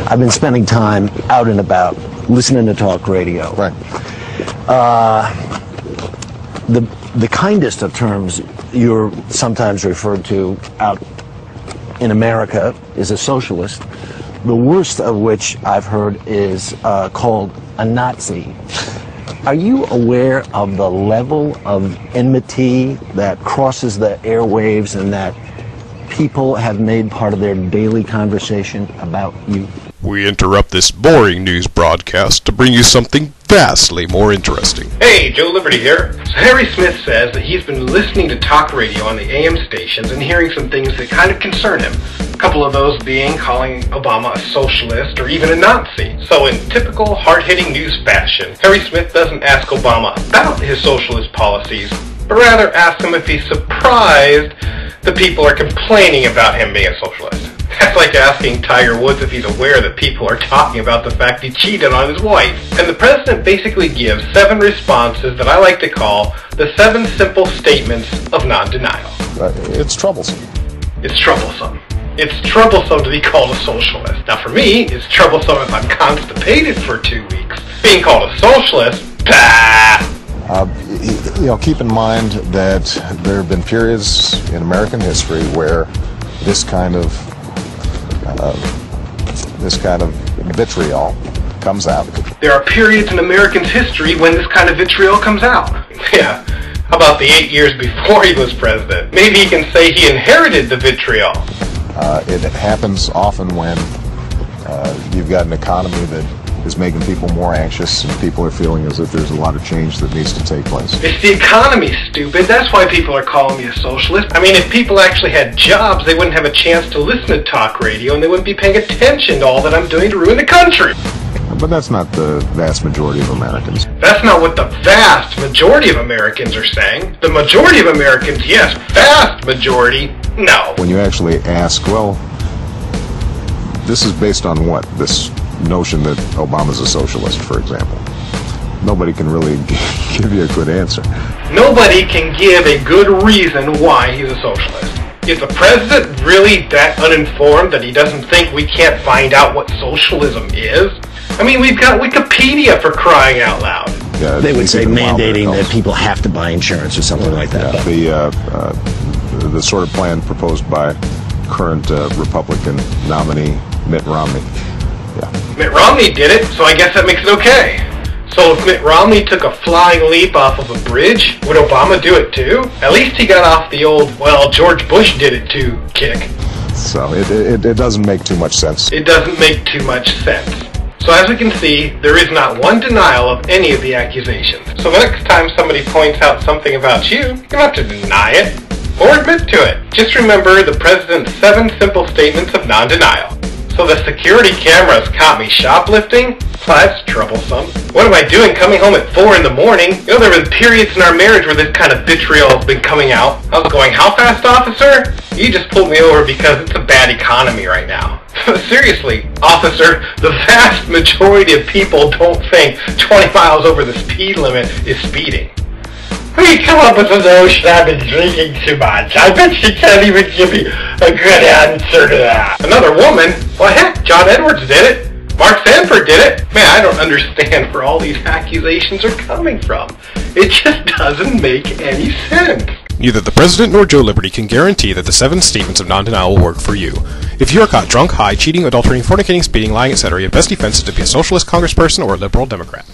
I've been spending time out and about, listening to talk radio. Right. The kindest of terms you're sometimes referred to out in America is a socialist. The worst of which I've heard is called a Nazi. Are you aware of the level of enmity that crosses the airwaves and that people have made part of their daily conversation about you? We interrupt this boring news broadcast to bring you something vastly more interesting. Hey, Joe Liberty here. So Harry Smith says that he's been listening to talk radio on the AM stations and hearing some things that kind of concern him. A couple of those being calling Obama a socialist or even a Nazi. So in typical hard-hitting news fashion, Harry Smith doesn't ask Obama about his socialist policies, but rather asks him if he's surprised that people are complaining about him being a socialist. That's like asking Tiger Woods if he's aware that people are talking about the fact he cheated on his wife. And the president basically gives 7 responses that I like to call the 7 simple statements of non-denial. It's troublesome. It's troublesome. It's troublesome to be called a socialist. Now for me, it's troublesome if I'm constipated for 2 weeks. Being called a socialist, bah! Keep in mind that there have been periods in American history where this kind of vitriol comes out. There are periods in American's history when this kind of vitriol comes out. Yeah, how about the 8 years before he was president? Maybe he can say he inherited the vitriol. It happens often when you've got an economy that is making people more anxious and people are feeling as if there's a lot of change that needs to take place. It's the economy, stupid. That's why people are calling me a socialist. I mean, if people actually had jobs, they wouldn't have a chance to listen to talk radio and they wouldn't be paying attention to all that I'm doing to ruin the country. But that's not the vast majority of Americans. That's not what the vast majority of Americans are saying. The majority of Americans, yes. Vast majority, no. When you actually ask, well, this is based on what? This notion that Obama's a socialist, for example. Nobody can really give you a good answer. Nobody can give a good reason why he's a socialist. Is the president really that uninformed that he doesn't think we can't find out what socialism is? I mean, we've got Wikipedia, for crying out loud. Yeah, they would say mandating that people have to buy insurance or something like that. Yeah, the sort of plan proposed by current Republican nominee Mitt Romney. Yeah. Mitt Romney did it, so I guess that makes it okay. So if Mitt Romney took a flying leap off of a bridge, would Obama do it too? At least he got off the old, well, George Bush did it too kick. So it doesn't make too much sense. It doesn't make too much sense. So as we can see, there is not one denial of any of the accusations. So the next time somebody points out something about you, you don't have to deny it or admit to it. Just remember the president's 7 simple statements of non-denial. So the security cameras caught me shoplifting? Well, that's troublesome. What am I doing coming home at 4 in the morning? You know, there have been periods in our marriage where this kind of vitriol has been coming out. I was going, how fast, officer? You just pulled me over because it's a bad economy right now. Seriously, officer, the vast majority of people don't think 20 miles over the speed limit is speeding. We come up with the notion I've been drinking too much. I bet she can't even give me a good answer to that. Another woman? Well, heck, John Edwards did it. Mark Sanford did it. Man, I don't understand where all these accusations are coming from. It just doesn't make any sense. Neither the President nor Joe Liberty can guarantee that the 7 statements of non-denial will work for you. If you are caught drunk, high, cheating, adulterating, fornicating, speeding, lying, etc., your best defense is to be a socialist congressperson or a liberal Democrat.